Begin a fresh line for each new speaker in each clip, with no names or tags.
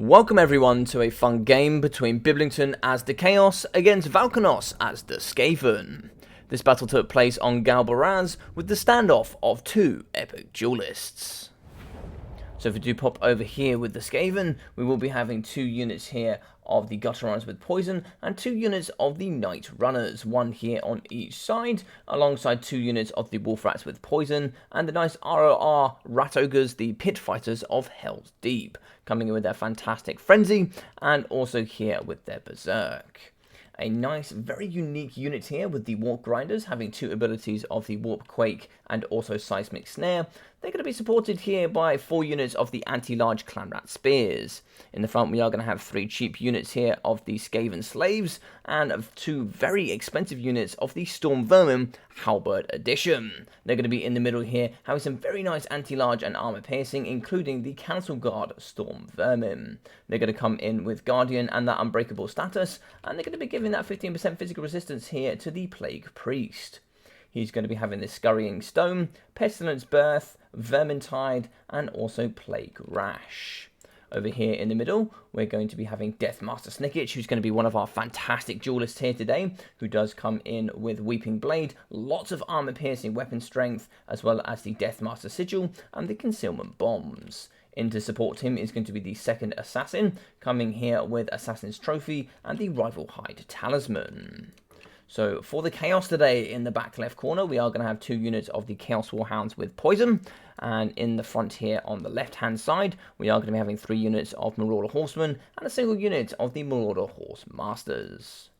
Welcome everyone to a fun game between Biblington as the Chaos against Valkonos as the Skaven. This battle took place on Galbaraz with the standoff of two epic duelists. So if we do pop over here with the Skaven, we will be having two units here of the Gutter Runners with Poison and two units of the Night Runners, one here on each side, alongside two units of the Wolf Rats with Poison and the nice ROR Rat Ogres, the Pit Fighters of Hell's Deep, coming in with their fantastic Frenzy and also here with their Berserk. A nice, very unique unit here with the Warp Grinders, having two abilities of the Warp Quake and also Seismic Snare. They're going to be supported here by 4 units of the anti-large Clan Rat Spears. In the front, we are going to have 3 cheap units here of the Skaven Slaves, and of 2 very expensive units of the Storm Vermin Halberd Edition. They're going to be in the middle here, having some very nice anti-large and armor piercing, including the Council Guard Storm Vermin. They're going to come in with Guardian and that Unbreakable status, and they're going to be giving that 15% physical resistance here to the Plague Priest. He's going to be having this Scurrying Stone, Pestilence Birth, Vermintide, and also Plague Rash. Over here in the middle, we're going to be having Deathmaster Snicketch, who's going to be one of our fantastic duelists here today, who does come in with Weeping Blade, lots of armor-piercing weapon strength, as well as the Deathmaster Sigil and the Concealment Bombs. In to support him is going to be the second Assassin, coming here with Assassin's Trophy and the Rival Hide Talisman. So for the Chaos today, in the back left corner, we are going to have 2 units of the Chaos Warhounds with Poison. And in the front here on the left-hand side, we are going to be having 3 units of Marauder Horsemen and a single unit of the Marauder Horse Masters.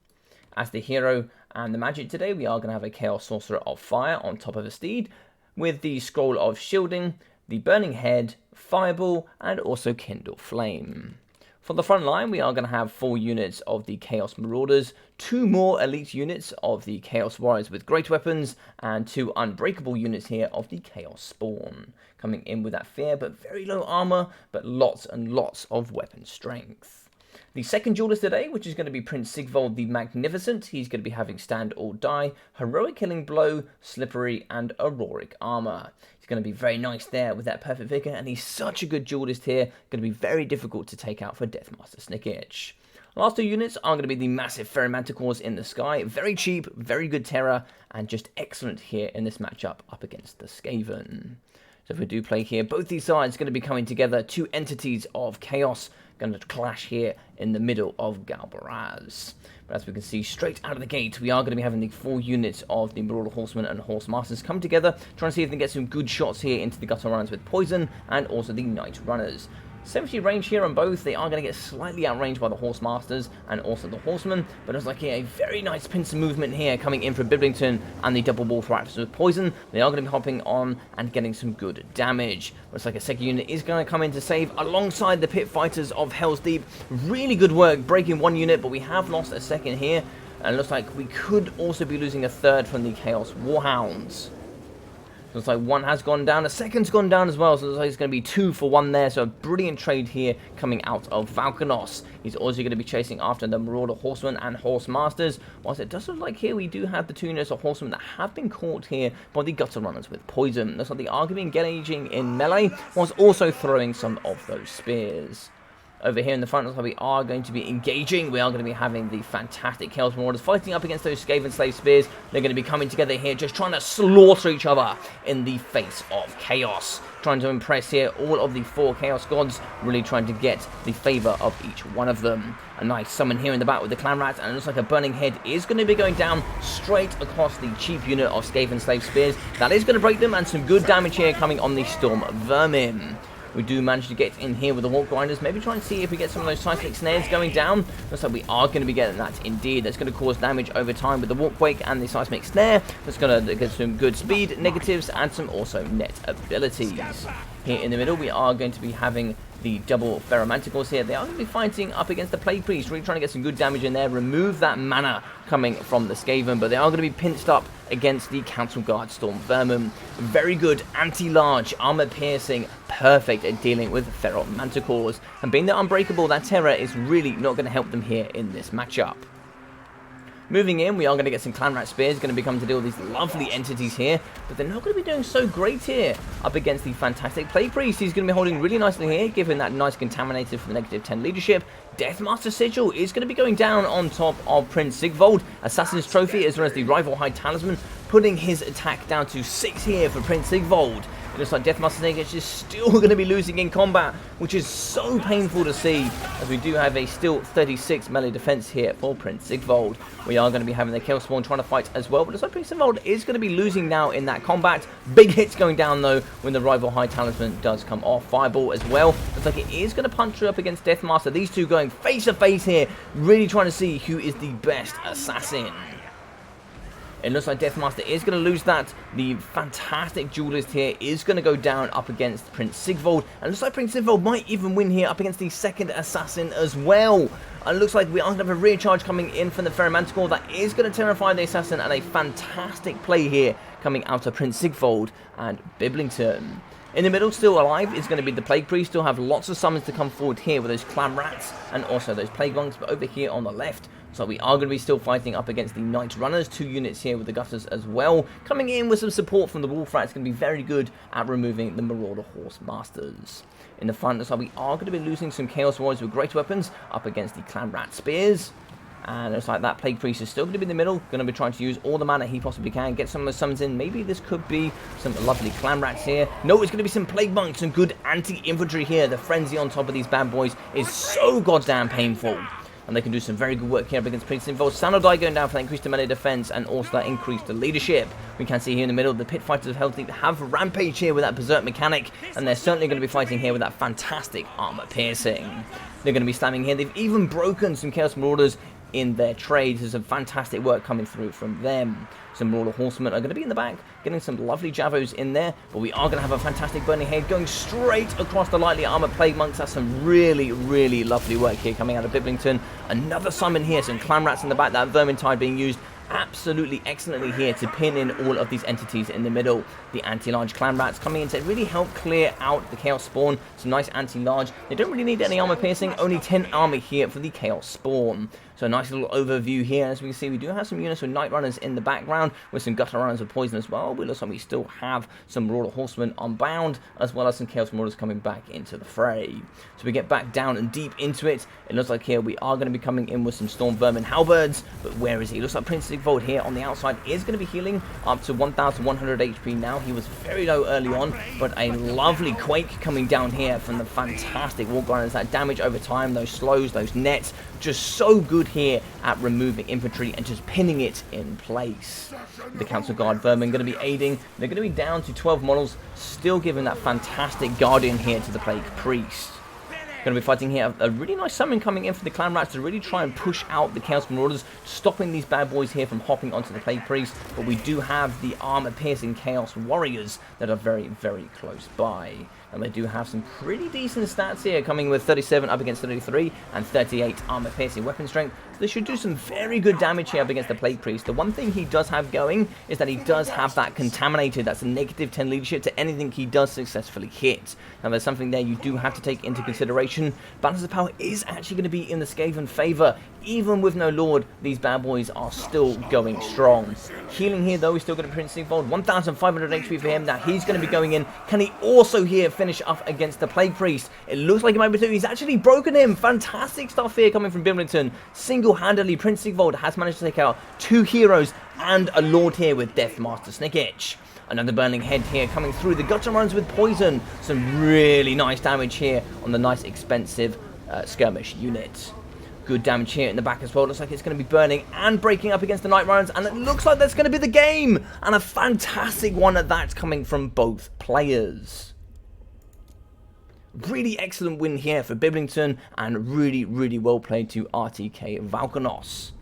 As the hero and the magic today, we are going to have a Chaos Sorcerer of Fire on top of a steed, with the Scroll of Shielding, the Burning Head, Fireball, and also Kindle Flame. For the front line, we are going to have 4 units of the Chaos Marauders, 2 more elite units of the Chaos Warriors with Great Weapons, and 2 unbreakable units here of the Chaos Spawn. Coming in with that fear, but very low armor, but lots and lots of weapon strength. The second duelist today, which is going to be Prince Sigvald the Magnificent, he's going to be having Stand or Die, Heroic Killing Blow, Slippery, and Auroric Armor. He's going to be very nice there with that Perfect Vigor, and he's such a good duelist here, going to be very difficult to take out for Deathmaster Snicketch. Last 2 units are going to be the massive Fairy Manticores in the sky, very cheap, very good terror, and just excellent here in this matchup up against the Skaven. So if we do play here, both these sides are going to be coming together, 2 entities of chaos, going to clash here in the middle of Galbaraz. But as we can see straight out of the gate, we are going to be having the 4 units of the Marauder Horsemen and Horse Masters come together, trying to see if they can get some good shots here into the Gutter Runners with Poison and also the Night Runners. 70 range here on both. They are going to get slightly outranged by the Horse Masters and also the Horsemen, but it's like a very nice pincer movement here coming in from Biblington and the double Wolf Rats with Poison. They are going to be hopping on and getting some good damage. Looks like a second unit is going to come in to save alongside the Pit Fighters of Hell's Deep. Really good work breaking 1 unit, but we have lost a second here, and it looks like we could also be losing a third from the Chaos Warhounds. Looks like 1 has gone down, a second's gone down as well, so it looks like it's going to be 2 for 1 there, so a brilliant trade here coming out of Valkonos. He's also going to be chasing after the Marauder Horsemen and Horse Masters, whilst it does look like here we do have the 2 units of Horsemen that have been caught here by the Gutter Runners with Poison. Looks like they are going to be engaging in melee, whilst also throwing some of those spears. Over here in the front, looks like we are going to be engaging. We are going to be having the fantastic Chaos Marauders fighting up against those Skaven Slave Spears. They're going to be coming together here, just trying to slaughter each other in the face of chaos. Trying to impress here all of the 4 Chaos Gods, really trying to get the favour of each one of them. A nice summon here in the back with the Clan Rats, and it looks like a Burning Head is going to be going down straight across the cheap unit of Skaven Slave Spears. That is going to break them, and some good damage here coming on the Storm Vermin. We do manage to get in here with the Warp Grinders, maybe try and see if we get some of those Seismic Snares going down. Looks like we are going to be getting that indeed. That's going to cause damage over time with the Warp Quake and the Seismic Snare. That's going to get some good speed, negatives, and some also net abilities. Here in the middle, we are going to be having the double Ferromanticores here. They are going to be fighting up against the Plague Priest, really trying to get some good damage in there, remove that mana coming from the Skaven, but they are going to be pinched up against the Council Guard Storm Vermin. Very good anti-large, armor-piercing, perfect at dealing with Ferromanticores, and being that unbreakable, that terror is really not going to help them here in this matchup. Moving in, we are going to get some Clan Rat Spears, going to be coming to deal with these lovely entities here, but they're not going to be doing so great here up against the fantastic Plague Priest. He's going to be holding really nicely here, giving that nice Contaminated for the -10 leadership. Deathmaster Sigil is going to be going down on top of Prince Sigvald. Assassin's Trophy as well as the Rival High Talisman, putting his attack down to 6 here for Prince Sigvald. It looks like Deathmaster Sigil is still going to be losing in combat, which is so painful to see, as we do have a still 36 melee defense here for Prince Sigvald. We are going to be having the Chaos Spawn trying to fight as well, but it looks like Prince Sigvald is going to be losing now in that combat. Big hits going down though when the Rival High Talisman does come off. Fireball as well. Looks like it is going to punch up against Deathmaster. These two going face to face here, really trying to see who is the best assassin. It looks like Deathmaster is going to lose that. The fantastic Duellist here is going to go down up against Prince Sigvald. And it looks like Prince Sigvald might even win here up against the second assassin as well. And it looks like we are going to have a rear charge coming in from the Ferromanticore. That is going to terrify the assassin, and a fantastic play here coming out of Prince Sigvald and Biblington. In the middle, still alive, is going to be the Plague Priest. Still have lots of summons to come forward here with those Clan Rats and also those Plague Monks. But over here on the left, so we are going to be still fighting up against the Knight Runners. 2 units here with the Gutters as well. Coming in with some support from the Wolf Rat. It's going to be very good at removing the Marauder Horse Masters. In the front, so we are going to be losing some Chaos Warriors with great weapons up against the Clan Rat Spears. And it's like that Plague Priest is still going to be in the middle, going to be trying to use all the mana he possibly can, get some of those summons in. Maybe this could be some lovely Clan Rats here. No, it's going to be some Plague Monks, some good anti-infantry here. The frenzy on top of these bad boys is so goddamn painful. And they can do some very good work here up against Prince Sigvald. Sanodai going down for that increased melee defense and also that increased leadership. We can see here in the middle, the Pit Fighters of Hell have Rampage here with that Berserk mechanic, and they're certainly going to be fighting here with that fantastic armor piercing. They're going to be slamming here. They've even broken some Chaos Marauders in their trades. There's some fantastic work coming through from them. Some Marauder Horsemen are going to be in the back, getting some lovely Javos in there, but we are going to have a fantastic Burning Head going straight across the lightly armored Plague Monks. That's some really, really lovely work here coming out of Biblington. Another summon here, some Clan Rats in the back, that Vermintide being used absolutely excellently here to pin in all of these entities in the middle. The anti-large Clan Rats coming in to really help clear out the Chaos Spawn. Some nice anti-large. They don't really need any armor piercing, only 10 armor here for the Chaos Spawn. So a nice little overview here. As we can see, we do have some units with Night Runners in the background, with some Gutter Runners with Poison as well. But it looks like we still have some Marauder Horsemen unbound, as well as some Chaos Marauders coming back into the fray. So we get back down and deep into it. It looks like here we are going to be coming in with some Storm Vermin Halberds. But where is he? It looks like Prince Sigvald here on the outside is going to be healing up to 1,100 HP now. He was very low early on, but a lovely Quake coming down here from the fantastic War Grinders. That damage over time, those slows, those nets, just so good here at removing infantry and just pinning it in place. The Council Guard Vermin going to be aiding. They're going to be down to 12 models, still giving that fantastic Guardian here to the Plague Priest. Going to be fighting here. A really nice summon coming in for the Clan Rats to really try and push out the Chaos Marauders, stopping these bad boys here from hopping onto the Plague Priest. But we do have the armor-piercing Chaos Warriors that are very, very close by. And they do have some pretty decent stats here, coming with 37 up against 33 and 38 armor-piercing weapon strength. So they should do some very good damage here up against the Plague Priest. The one thing he does have going is that he does have that Contaminated. That's a -10 leadership to anything he does successfully hit. Now there's something there you do have to take into consideration. Balance of power is actually going to be in the Skaven favor. Even with no Lord, these bad boys are still going strong. Healing here though, he's still going to Prince Sigvald. 1,500 HP for him. Now he's going to be going in. Can he also here finish up against the Plague Priest? It looks like he might be doing. He's actually broken him. Fantastic stuff here coming from Biblington. Single-handedly, Prince Sigvald has managed to take out 2 heroes and a Lord here with Deathmaster Snicketch. Another Burning Head here coming through. The Gutter Runs with Poison. Some really nice damage here on the nice expensive skirmish unit. Good damage here in the back as well. Looks like it's going to be burning and breaking up against the Night Runners. And it looks like that's going to be the game. And a fantastic one at that coming from both players. Really excellent win here for Biblington. And really, really well played to RTK Valkonos.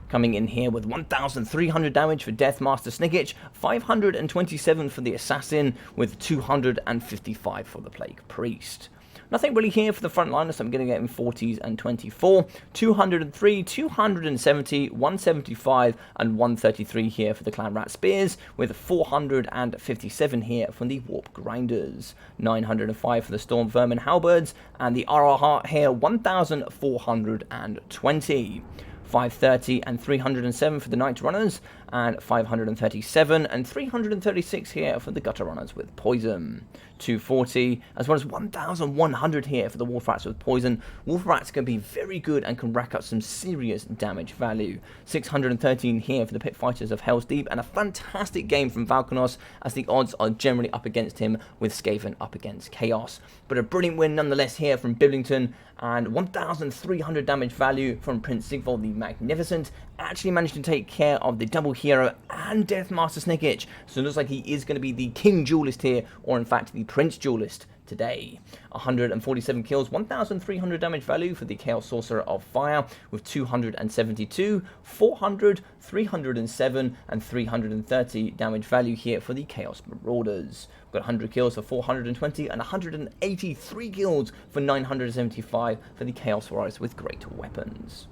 Coming in here with 1,300 damage for Deathmaster Snicketch, 527 for the Assassin, with 255 for the Plague Priest. Nothing really here for the front liners, so I'm going to get in 40s and 24. 203, 270, 175, and 133 here for the Clan Rat Spears, with 457 here from the Warp Grinders. 905 for the Storm Vermin Halberds, and the RR Heart here, 1,420. 530 and 307 for the Night Runners, and 537 and 336 here for the Gutter Runners with Poison. 240, as well as 1,100 here for the Wolf Rats with Poison. Wolf Rats can be very good and can rack up some serious damage value. 613 here for the Pit Fighters of Hell's Deep, and a fantastic game from Valkonos, as the odds are generally up against him, with Skaven up against Chaos. But a brilliant win nonetheless here from Biblington, and 1,300 damage value from Prince Sigvald the Magnificent. Actually managed to take care of the double hero and Deathmaster Snake, so it looks like he is going to be the King Duellist here, or in fact the Prince Duellist today. 147 kills, 1,300 damage value for the Chaos Sorcerer of Fire, with 272, 400, 307 and 330 damage value here for the Chaos Marauders. We've got 100 kills for 420 and 183 kills for 975 for the Chaos Warriors with Great Weapons.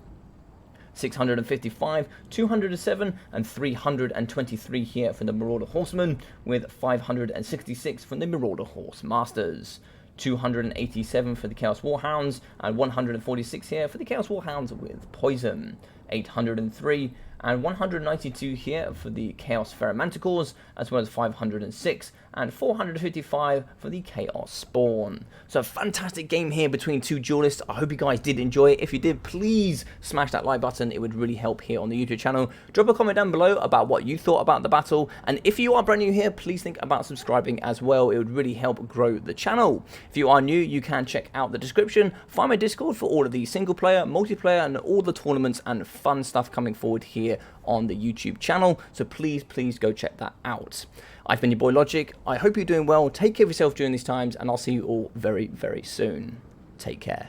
655, 207 and 323 here for the Marauder Horsemen, with 566 from the Marauder Horse Masters. 287 for the Chaos Warhounds, and 146 here for the Chaos Warhounds with Poison. 803 and 192 here for the Chaos Ferromanticores, as well as 506 and 455 for the Chaos Spawn. So a fantastic game here between two duelists. I hope you guys did enjoy it. If you did, please smash that like button. It would really help here on the YouTube channel. Drop a comment down below about what you thought about the battle, and if you are brand new here, please think about subscribing as well. It would really help grow the channel. If you are new, you can check out the description, find my Discord for all of the single player, multiplayer, and all the tournaments and fun stuff coming forward here on the YouTube channel, so please go check that out. I've been your boy Logic. I hope you're doing well. Take care of yourself during these times, and I'll see you all very soon. Take care.